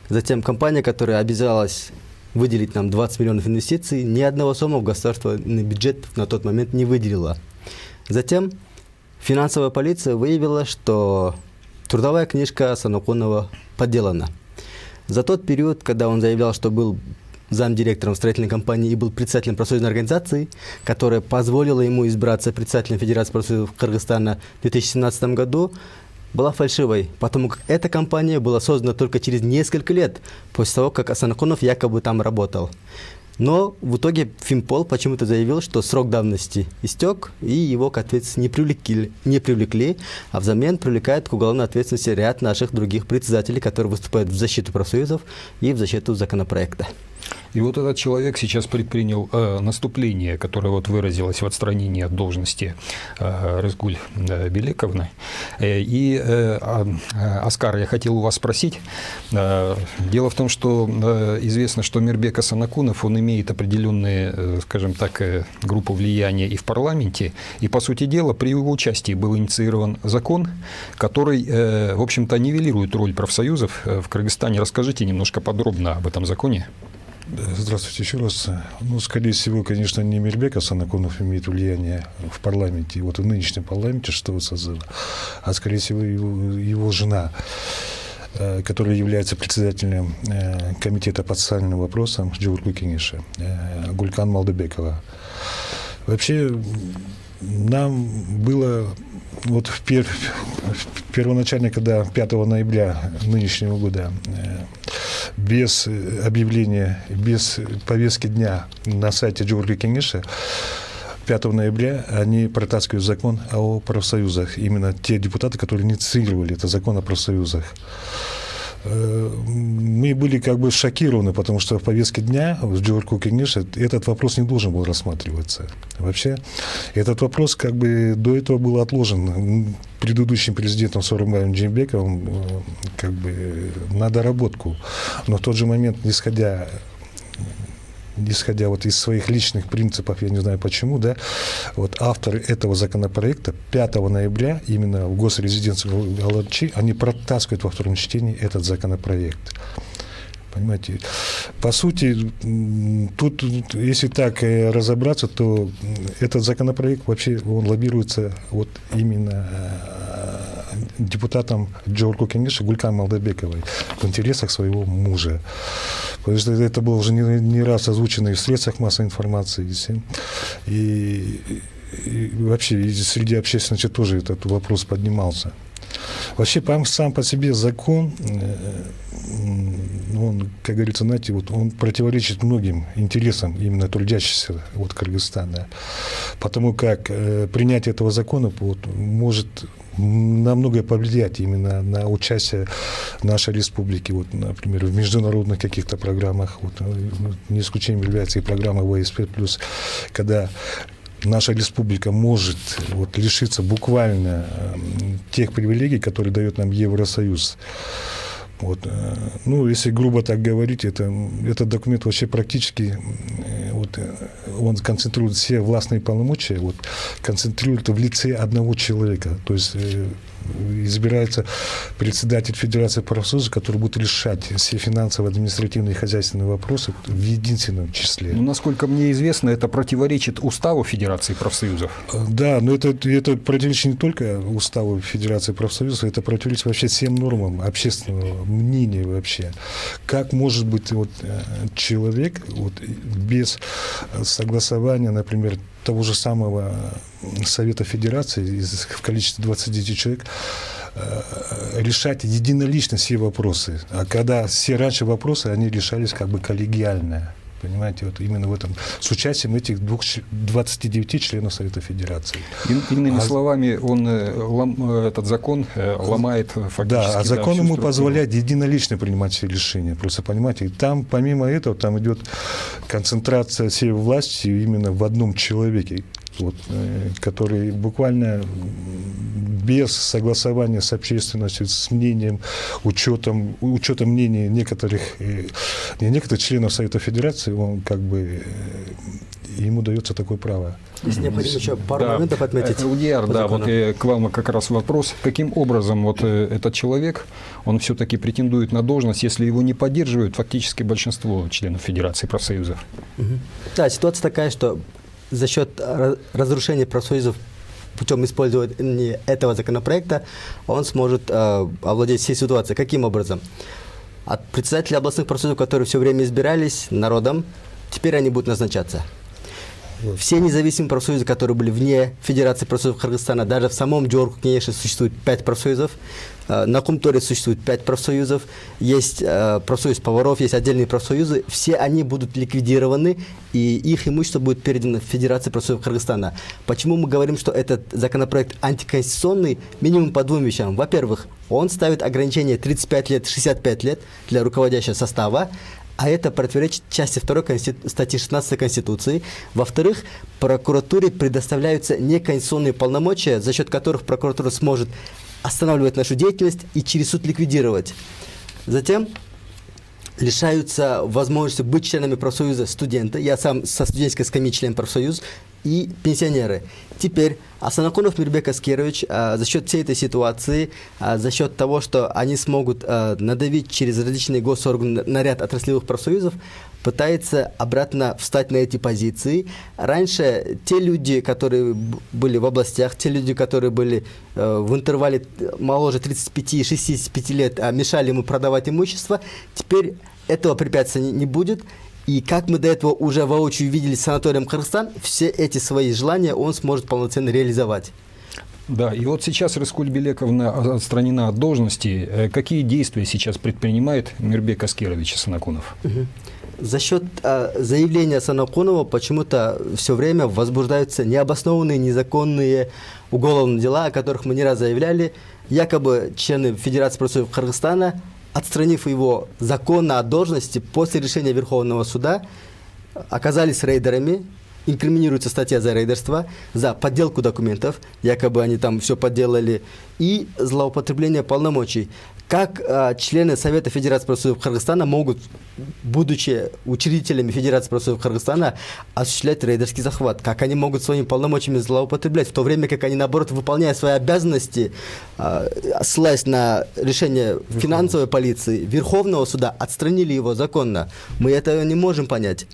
S19: Затем компания, которая обязалась выделить нам 20 миллионов инвестиций, ни одного сомма в государственный бюджет на тот момент не выделила. Затем финансовая полиция выявила, что трудовая книжка Санакунова подделана. За тот период, когда он заявлял, что был замдиректором строительной компании и был председателем профсоюзной организации, которая позволила ему избраться председателем Федерации профсоюзов Кыргызстана в 2017 году, была фальшивой, потому как эта компания была создана только через несколько лет после того, как Санакунов якобы там работал. Но в итоге Финпол почему-то заявил, что срок давности истек, и его к ответственности не привлекли, а взамен привлекает к уголовной ответственности ряд наших других председателей, которые выступают в защиту профсоюзов и в защиту законопроекта.
S18: И вот этот человек сейчас предпринял наступление, которое вот выразилось в отстранении от должности Рызгуль Белековны. И, Оскар, я хотел у вас спросить. Дело в том, что известно, что Мирбек Асанакунов, он имеет определенные, скажем так, группу влияния и в парламенте. И, по сути дела, при его участии был инициирован закон, который, в общем-то, нивелирует роль профсоюзов в Кыргызстане. Расскажите немножко подробно об этом законе.
S20: Здравствуйте еще раз. Ну, скорее всего, конечно, не Мирбек Асанакунов имеет влияние в парламенте, вот в нынешнем парламенте 6-го созыва, а, скорее всего, его жена, которая является председателем комитета по социальным вопросам Джурку Кенеша, Гулькан Малдыбекова. Вообще, нам было вот первоначально, когда 5 ноября нынешнего года без объявления, без повестки дня на сайте Джурки Кенеша 5 ноября они протаскивают закон о профсоюзах. Именно те депутаты, которые инициировали этот закон о профсоюзах. Мы были как бы шокированы, потому что в повестке дня в Джурку Кенеша этот вопрос не должен был рассматриваться. Вообще, этот вопрос как бы до этого был отложен предыдущим президентом Сооронбаем Джеймбековым как бы на доработку. Но в тот же момент, исходя вот из своих личных принципов, я не знаю почему, да, вот авторы этого законопроекта 5 ноября именно в госрезиденции Галарчи, они протаскивают во втором чтении этот законопроект. Понимаете, по сути, тут, если так разобраться, то этот законопроект вообще он лоббируется вот именно депутатом Джурку Кенеша Гулькан Малдыбековой в интересах своего мужа. Потому что это было уже не раз озвучено и в средствах массовой информации. И вообще и среди общественности тоже этот вопрос поднимался. Вообще, сам по себе закон, он, как говорится, знаете, вот он противоречит многим интересам именно трудящихся вот Кыргызстана. Потому как принятие этого закона вот, может на многое повлиять именно на участие нашей республики, вот, например, в международных каких-то программах. Вот, не исключением является и программа ВСП+, когда наша республика может вот, лишиться буквально тех привилегий, которые дает нам Евросоюз. Вот. Ну, если грубо так говорить, этот документ вообще практически вот, он концентрирует все властные полномочия, вот, концентрирует в лице одного человека. То есть избирается председатель Федерации профсоюзов, который будет решать все финансовые, административные и хозяйственные вопросы в единственном числе.
S18: Ну, насколько мне известно, это противоречит уставу Федерации профсоюзов.
S20: Да, но это противоречит не только уставу Федерации профсоюзов, это противоречит вообще всем нормам общественного мнения вообще. Как может быть вот, человек вот, без согласования, например, того же самого Совета Федерации в количестве 29 человек решать единолично все вопросы. А когда все раньше вопросы, они решались как бы коллегиально. Понимаете, вот именно в этом, с участием этих 29 членов Совета Федерации.
S18: Иными словами, этот закон ломает фактически...
S20: Да, а закон
S18: всю
S20: ему
S18: структуру.
S20: позволяет единолично принимать все решения. Просто, понимаете, там, помимо этого, там идет концентрация всей власти именно в одном человеке. вот, который буквально без согласования с общественностью, с мнением, учетом мнений некоторых, не некоторых членов Совета Федерации, он как бы ему дается такое право.
S19: Если необходимо еще пару моментов отметить.
S18: Удияр, да, вот к вам как раз вопрос. Каким образом вот этот человек, он все-таки претендует на должность, если его не поддерживают фактически большинство членов Федерации профсоюзов?
S19: Да, ситуация такая, что за счет разрушения профсоюзов путем использования этого законопроекта он сможет овладеть всей ситуацией. Каким образом? От председателей областных профсоюзов, которые все время избирались народом, теперь они будут назначаться. Все независимые профсоюзы, которые были вне Федерации профсоюзов Кыргызстана, даже в самом Джорку, конечно, существует 5 профсоюзов, на Кумторе существует 5 профсоюзов, есть профсоюз поваров, есть отдельные профсоюзы, все они будут ликвидированы, и их имущество будет передано в Федерацию профсоюзов Кыргызстана. Почему мы говорим, что этот законопроект антиконституционный? Минимум по двум вещам. Во-первых, он ставит ограничение 35 лет, 65 лет для руководящего состава, а это противоречит части 2 статьи 16 Конституции. Во-вторых, прокуратуре предоставляются неконституционные полномочия, за счет которых прокуратура сможет останавливать нашу деятельность и через суд ликвидировать. Затем лишаются возможности быть членами профсоюза студенты. Я сам со студенческой скамьи член профсоюза, и пенсионеры. Теперь Асанакунов Мирбек Аскерович за счет всей этой ситуации, за счет того, что они смогут надавить через различные госорганы на ряд отраслевых профсоюзов, пытается обратно встать на эти позиции. Раньше те люди, которые были в областях, те люди, которые были в интервале моложе 35-65 лет, мешали ему продавать имущество, теперь этого препятствия не будет. И как мы до этого уже воочию видели с санаторием Кыргызстан, все эти свои желания он сможет полноценно реализовать.
S18: Да, и вот сейчас Рыскуль Белековна отстранена от должности. Какие действия сейчас предпринимает Мирбек Аскерович Асанакунов?
S19: За счет заявления Асанакунова почему-то все время возбуждаются необоснованные, незаконные уголовные дела, о которых мы не раз заявляли. Якобы члены Федерации профсоюзов Кыргызстана, отстранив его законно от должности после решения Верховного суда, оказались рейдерами, инкриминируется статья за рейдерство, за подделку документов, якобы они там все подделали, и злоупотребление полномочий. Как члены Совета Федерации профсоюзов Кыргызстана могут, будучи учредителями Федерации профсоюзов Кыргызстана, осуществлять рейдерский захват? Как они могут своими полномочиями злоупотреблять, в то время как они, наоборот, выполняя свои обязанности, ссылаясь на решение финансовой полиции, Верховного суда, отстранили его законно? Мы этого не можем понять.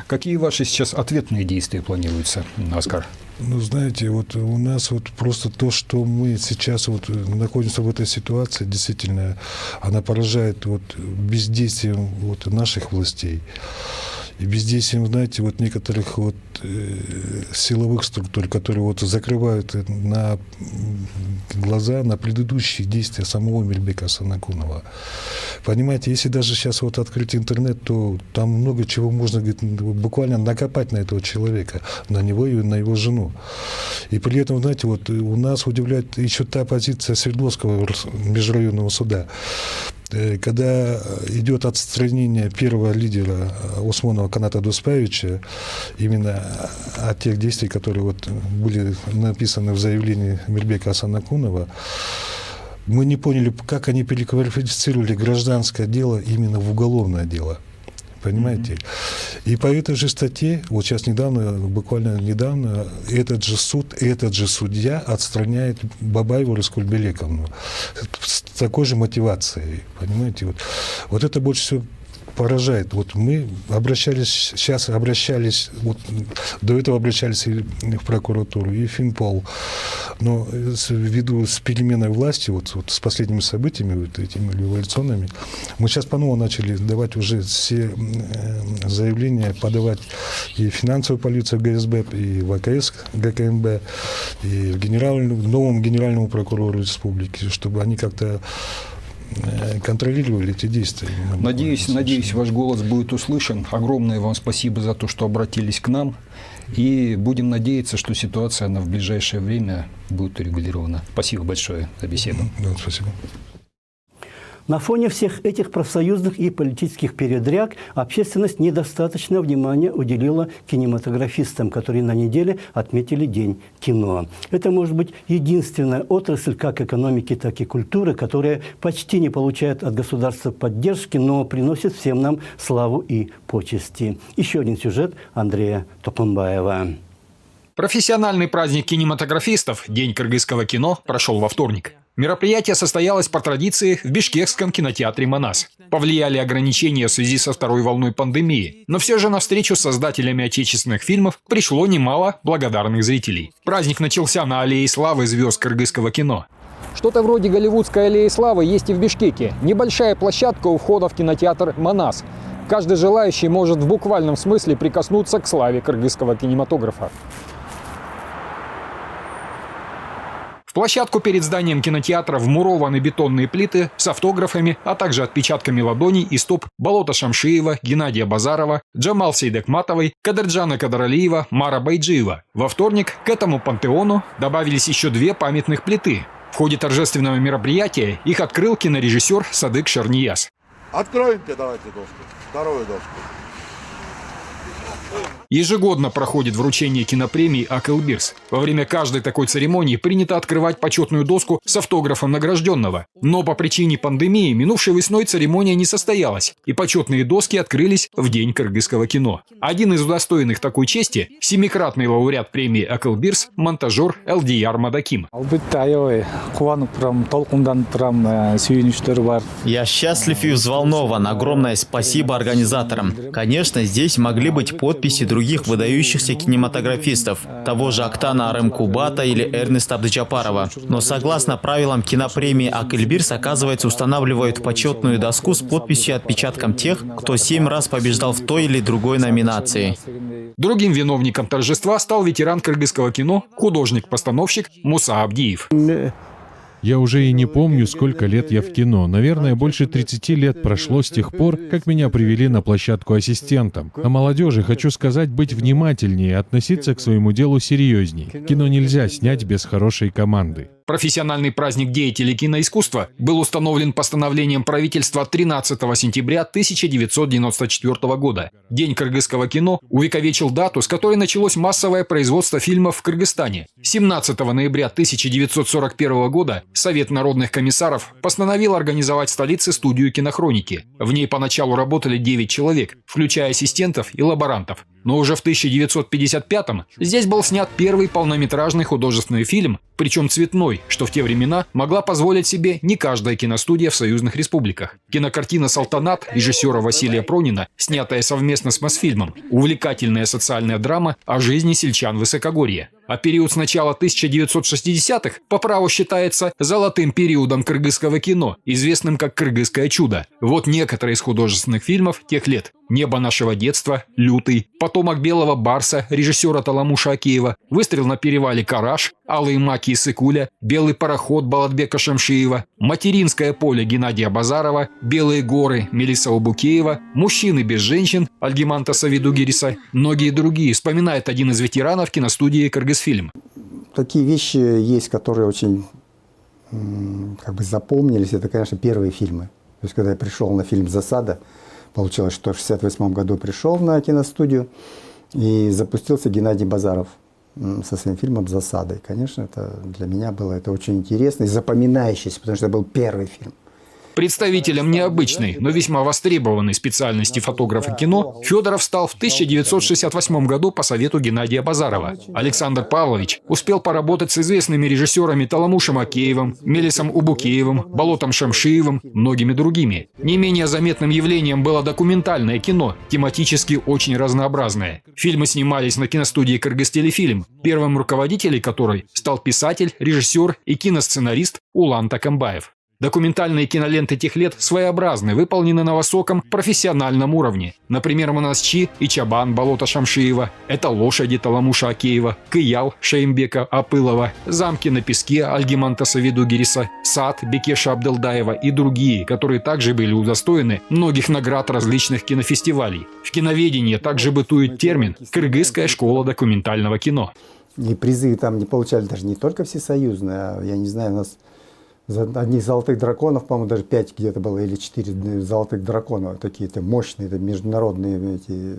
S18: Какие ваши сейчас ответные действия планируются, Оскар?
S20: Ну, знаете, вот у нас вот просто то, что мы сейчас вот находимся в этой ситуации, действительно, она поражает вот бездействием вот наших властей и бездействием, знаете, вот некоторых вот силовых структур, которые вот закрывают на глаза на предыдущие действия самого Мирбека Асанакунова. Понимаете, если даже сейчас вот открыть интернет, то там много чего можно, говорит, буквально накопать на этого человека, на него и на его жену. И при этом, знаете, вот у нас удивляет еще та позиция Свердловского межрайонного суда. Когда идет отстранение первого лидера Усмонова Каната Дуспаевича, именно от тех действий, которые вот были написаны в заявлении Мирбека Асанакунова, мы не поняли, как они переквалифицировали гражданское дело именно в уголовное дело. Понимаете? И по этой же статье, вот сейчас недавно, буквально недавно, этот же суд, этот же судья отстраняет Бабаеву Рыскуль Белековну с такой же мотивацией. Понимаете? Вот это больше всего поражает. Вот мы сейчас обращались, вот до этого обращались и в прокуратуру, и в Финпол, но ввиду с переменой власти, вот с последними событиями, вот этими революционными, мы сейчас по-новому начали давать уже все заявления, подавать и в финансовую полицию ГСБ, и в АКС ГКМБ, и в новому генеральному прокурору республики, чтобы они как-то контролировали эти действия.
S18: Надеюсь, ваш голос будет услышан. Огромное вам спасибо за то, что обратились к нам. И будем надеяться, что ситуация она в ближайшее время будет урегулирована. Спасибо большое за беседу.
S20: Да, спасибо.
S1: На фоне всех этих профсоюзных и политических передряг общественность недостаточно внимания уделила кинематографистам, которые на неделе отметили День кино. Это может быть единственная отрасль как экономики, так и культуры, которая почти не получает от государства поддержки, но приносит всем нам славу и почести. Еще один сюжет Андрея Токмамбаева.
S2: Профессиональный праздник кинематографистов «День кыргызского кино» прошел во вторник. Мероприятие состоялось по традиции в бишкекском кинотеатре «Манас». Повлияли ограничения в связи со второй волной пандемии, но все же на встречу с создателями отечественных фильмов пришло немало благодарных зрителей. Праздник начался на аллее славы звезд кыргызского кино.
S21: Что-то вроде голливудской аллеи славы есть и в Бишкеке. Небольшая площадка у входа в кинотеатр «Манас». Каждый желающий может в буквальном смысле прикоснуться к славе кыргызского кинематографа.
S2: В площадку перед зданием кинотеатра вмурованы бетонные плиты с автографами, а также отпечатками ладоней и стоп Болота Шамшиева, Геннадия Базарова, Джамал Сейдекматовой, Кадырджана Кадаралиева, Мара Байджиева. Во вторник к этому пантеону добавились еще 2 памятных плиты. В ходе торжественного мероприятия их открыл кинорежиссер Садык Шарнияз.
S22: Откроем-ка давайте доску, вторую доску.
S2: Ежегодно проходит вручение кинопремии «Акылбирс». Во время каждой такой церемонии принято открывать почетную доску с автографом награжденного. Но по причине пандемии минувшей весной церемония не состоялась, и почетные доски открылись в День кыргызского кино. Один из удостоенных такой чести – 7-кратный лауреат премии «Акылбирс» монтажер Элдияр Мадаким.
S23: Я счастлив и взволнован. Огромное спасибо организаторам. Конечно, здесь могли быть подписи других выдающихся кинематографистов, того же Актана Арымкубата или Эрнеста Абдыджапарова. Но согласно правилам кинопремии «Акылбирс», оказывается, устанавливают почетную доску с подписью и отпечатком тех, кто 7 раз побеждал в той или другой номинации.
S2: Другим виновником торжества стал ветеран кыргызского кино, художник-постановщик Муса Абдиев.
S24: Я уже и не помню, сколько лет я в кино. Наверное, больше 30 лет прошло с тех пор, как меня привели на площадку ассистентом. А молодежи хочу сказать быть внимательнее, относиться к своему делу серьезней. Кино нельзя снять без хорошей команды.
S2: Профессиональный праздник деятелей киноискусства был установлен постановлением правительства 13 сентября 1994 года. День кыргызского кино увековечил дату, с которой началось массовое производство фильмов в Кыргызстане. 17 ноября 1941 года Совет народных комиссаров постановил организовать в столице студию кинохроники. В ней поначалу работали 9 человек, включая ассистентов и лаборантов. Но уже в 1955-м здесь был снят первый полнометражный художественный фильм, причем цветной, что в те времена могла позволить себе не каждая киностудия в союзных республиках. Кинокартина «Салтанат» режиссера Василия Пронина, снятая совместно с Мосфильмом, увлекательная социальная драма о жизни сельчан Высокогорья. А период с начала 1960-х по праву считается золотым периодом кыргызского кино, известным как «Кыргызское чудо». Вот некоторые из художественных фильмов тех лет. «Небо нашего детства», «Лютый», «Потомок белого барса» режиссера Таламуша Акеева, «Выстрел на перевале Караш», «Алые маки Сыкуля», «Белый пароход» Балатбека Шамшиева, «Материнское поле» Геннадия Базарова, «Белые горы» Мелисса Убукеева, «Мужчины без женщин» Альгиманта Савидугириса, многие другие, вспоминает один из ветеранов киностудии «Кыргызфильм».
S25: Такие вещи есть, которые очень запомнились. Это, конечно, первые фильмы. То есть, когда я пришел на фильм «Засада», получилось, что в 1968 году пришел на киностудию, и запустился Геннадий Базаров со своим фильмом «Засада». И, конечно, это для меня было это очень интересно и запоминающееся, потому что это был первый фильм.
S2: Представителем необычной, но весьма востребованной специальности фотографа кино Федоров стал в 1968 году по совету Геннадия Базарова. Александр Павлович успел поработать с известными режиссерами Таламушем Акеевым, Мелисом Убукеевым, Болотом Шамшиевым, многими другими. Не менее заметным явлением было документальное кино, тематически очень разнообразное. Фильмы снимались на киностудии «Кыргызтелефильм», первым руководителем которой стал писатель, режиссер и киносценарист Улан Такамбаев. Документальные киноленты тех лет своеобразны, выполнены на высоком профессиональном уровне. Например, «Монасчи» и «Чабан» Болота Шамшиева, «Это лошади» Таламуша Акеева, «Кыял» Шеймбека Апылова, «Замки на песке» Альгиманта Савидугириса, «Сад» Бекеша Абдылдаева и другие, которые также были удостоены многих наград различных кинофестивалей. В киноведении также бытует термин «Кыргызская школа документального кино».
S25: И призы там не получали даже не только всесоюзные, а, я не знаю, у нас одних «Золотых драконов», по-моему, даже 5 где-то было, или 4 «Золотых дракона». Такие-то мощные, международные эти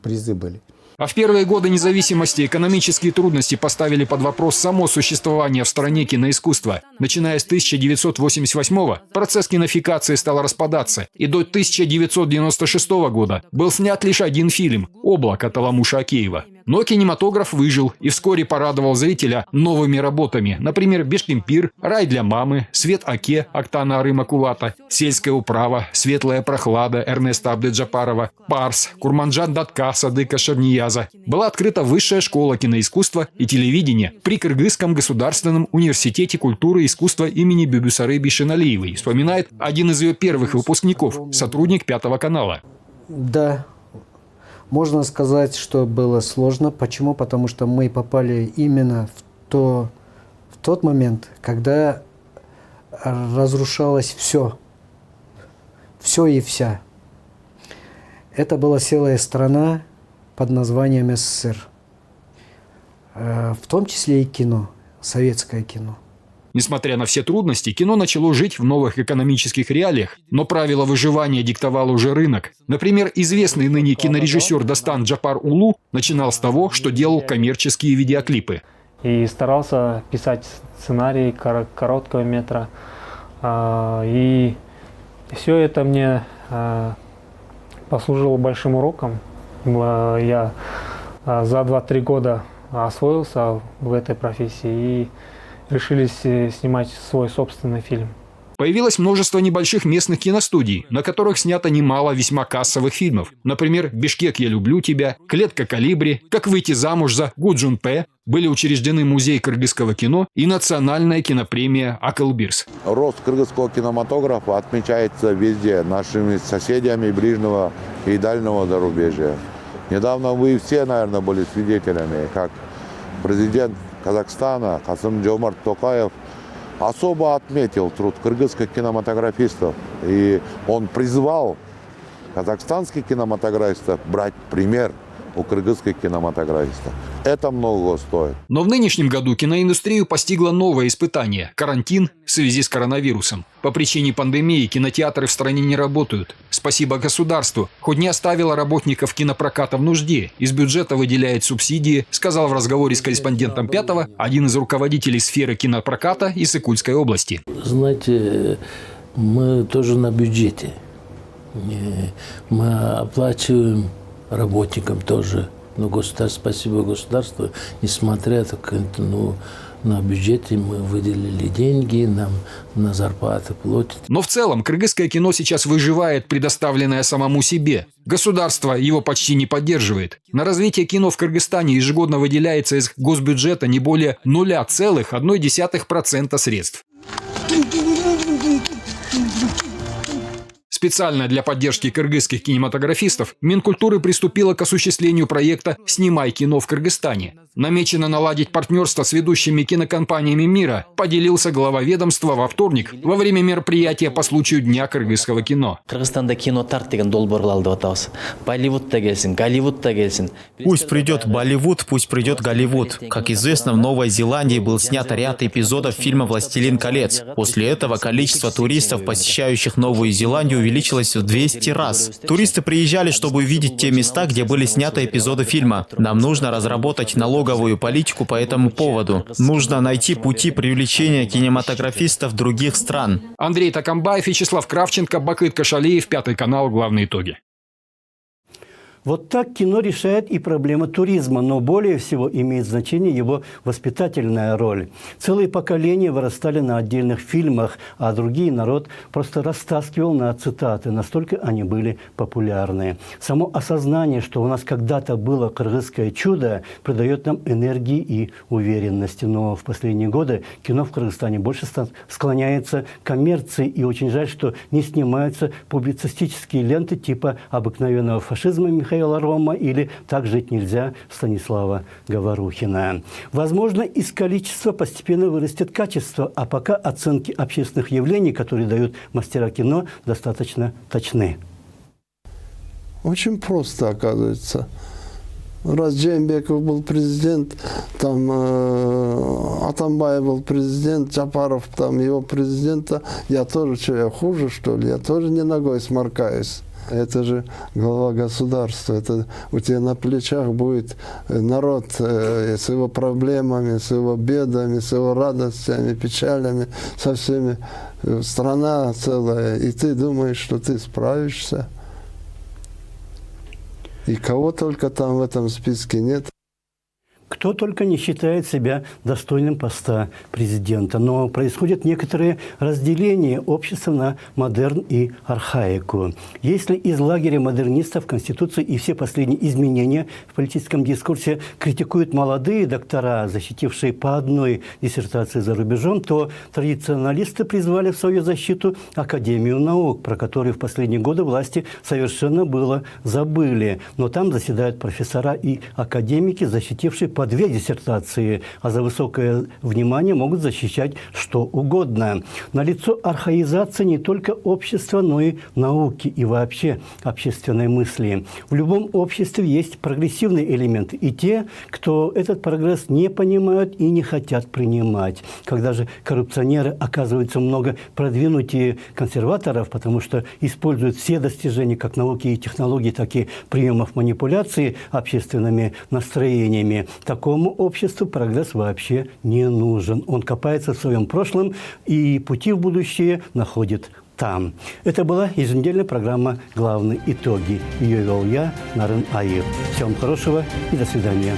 S25: призы были.
S2: А в первые годы независимости экономические трудности поставили под вопрос само существование в стране киноискусства. Начиная с 1988-го процесс кинофикации стал распадаться, и до 1996 года был снят лишь один фильм «Облако» Таламуша Акеева. Но кинематограф выжил и вскоре порадовал зрителя новыми работами. Например, «Бешкемпир», «Рай для мамы», «Свет Оке» Октана Арыма-Кулата, «Сельская управа», «Светлая прохлада» Эрнеста Абдыджапарова, «Парс», «Курманджан Датка» Садыка Шарнияза. Была открыта высшая школа киноискусства и телевидения при Кыргызском государственном университете культуры и искусства имени Бюбюсары Бишеналиевой, вспоминает один из ее первых выпускников, сотрудник 5 канала.
S3: Да. Можно сказать, что было сложно. Почему? Потому что мы попали именно в тот момент, когда разрушалось все. Все и вся. Это была целая страна под названием СССР. В том числе и кино, советское кино.
S2: Несмотря на все трудности, кино начало жить в новых экономических реалиях, но правила выживания диктовал уже рынок. Например, известный ныне кинорежиссер Дастан Джапар Улу начинал с того, что делал коммерческие видеоклипы.
S5: И старался писать сценарий короткого метра. И все это мне послужило большим уроком. Я за 2-3 года освоился в этой профессии и решились снимать свой собственный фильм.
S2: Появилось множество небольших местных киностудий, на которых снято немало весьма кассовых фильмов. Например, «Бишкек, я люблю тебя», «Клетка Колибри», «Как выйти замуж за Гуджун Пэ». Были учреждены Музей кыргызского кино и Национальная кинопремия «Акылбирс».
S22: Рост кыргызского кинематографа отмечается везде, нашими соседями ближнего и дальнего зарубежья. Недавно вы все, наверное, были свидетелями, как президент Казахстана Касым-Жомарт Токаев особо отметил труд кыргызских кинематографистов. И он призвал казахстанских кинематографистов брать пример у кыргызских кинематографистов. Это многого стоит.
S2: Но в нынешнем году киноиндустрию постигло новое испытание – карантин в связи с коронавирусом. По причине пандемии кинотеатры в стране не работают. Спасибо государству, хоть не оставило работников кинопроката в нужде, из бюджета выделяет субсидии, сказал в разговоре с корреспондентом 5-го один из руководителей сферы кинопроката из Икульской области.
S6: Знаете, мы тоже на бюджете. Мы оплачиваем работникам тоже. Но спасибо государству, несмотря на бюджете мы выделили деньги, нам на зарплаты платят.
S2: Но в целом кыргызское кино сейчас выживает, предоставленное самому себе. Государство его почти не поддерживает. На развитие кино в Кыргызстане ежегодно выделяется из госбюджета не более 0,1% средств. Специально для поддержки кыргызских кинематографистов Минкультуры приступила к осуществлению проекта «Снимай кино в Кыргызстане». Намечено наладить партнерство с ведущими кинокомпаниями мира, поделился глава ведомства во вторник во время мероприятия по случаю Дня кыргызского кино.
S7: Кыргызстанда кино тарт деген долбор кылды деп атабыз. Болливуд да келсин, Голливуд да келсин.
S23: Пусть придет Болливуд, пусть придет Голливуд. Как известно, в Новой Зеландии был снят ряд эпизодов фильма «Властелин колец». После этого количество туристов, посещающих Новую Зеландию, увеличилось в 200 раз. Туристы приезжали, чтобы увидеть те места, где были сняты эпизоды фильма. Нам нужно разработать налоговую политику по этому поводу. Нужно найти пути привлечения кинематографистов других стран.
S2: Андрей Такамбаев, Вячеслав Кравченко, Бакыт Кашалиев, 5 канал, главные итоги.
S1: Вот так кино решает и проблемы туризма, но более всего имеет значение его воспитательная роль. Целые поколения вырастали на отдельных фильмах, а другие народ просто растаскивал на цитаты, настолько они были популярны. Само осознание, что у нас когда-то было кыргызское чудо, придает нам энергии и уверенности. Но в последние годы кино в Кыргызстане больше склоняется к коммерции, и очень жаль, что не снимаются публицистические ленты типа «Обыкновенного фашизма» Михаила Рома или «Так жить нельзя» Станислава Говорухина. Возможно, из количества постепенно вырастет качество, а пока оценки общественных явлений, которые дают мастера кино, достаточно точны.
S8: Очень просто, оказывается. Раз Джеймбеков был президент, там Атамбаев был президент, Джапаров там его президента, я тоже, что я хуже, что ли? Я тоже не ногой сморкаюсь. Это же глава государства, это у тебя на плечах будет народ с его проблемами, с его бедами, с его радостями, печалями, со всеми, страна целая, и ты думаешь, что ты справишься. И кого только там в этом списке нет.
S1: Кто только не считает себя достойным поста президента. Но происходит некоторое разделение общества на модерн и архаику. Если из лагеря модернистов Конституцию и все последние изменения в политическом дискурсе критикуют молодые доктора, защитившие по одной диссертации за рубежом, то традиционалисты призвали в свою защиту Академию наук, про которую в последние годы власти совершенно было забыли. Но там заседают профессора и академики, защитившие по две диссертации, а за высокое внимание могут защищать что угодно. Налицо архаизация не только общества, но и науки и вообще общественной мысли. В любом обществе есть прогрессивные элементы и те, кто этот прогресс не понимают и не хотят принимать. Когда же коррупционеры оказываются много продвинутее консерваторов, потому что используют все достижения как науки и технологий, так и приемов манипуляции общественными настроениями, такому обществу прогресс вообще не нужен. Он копается в своем прошлом и пути в будущее находит там. Это была еженедельная программа «Главные итоги». Ее вел я, Нарен Аев. Всем хорошего и до свидания.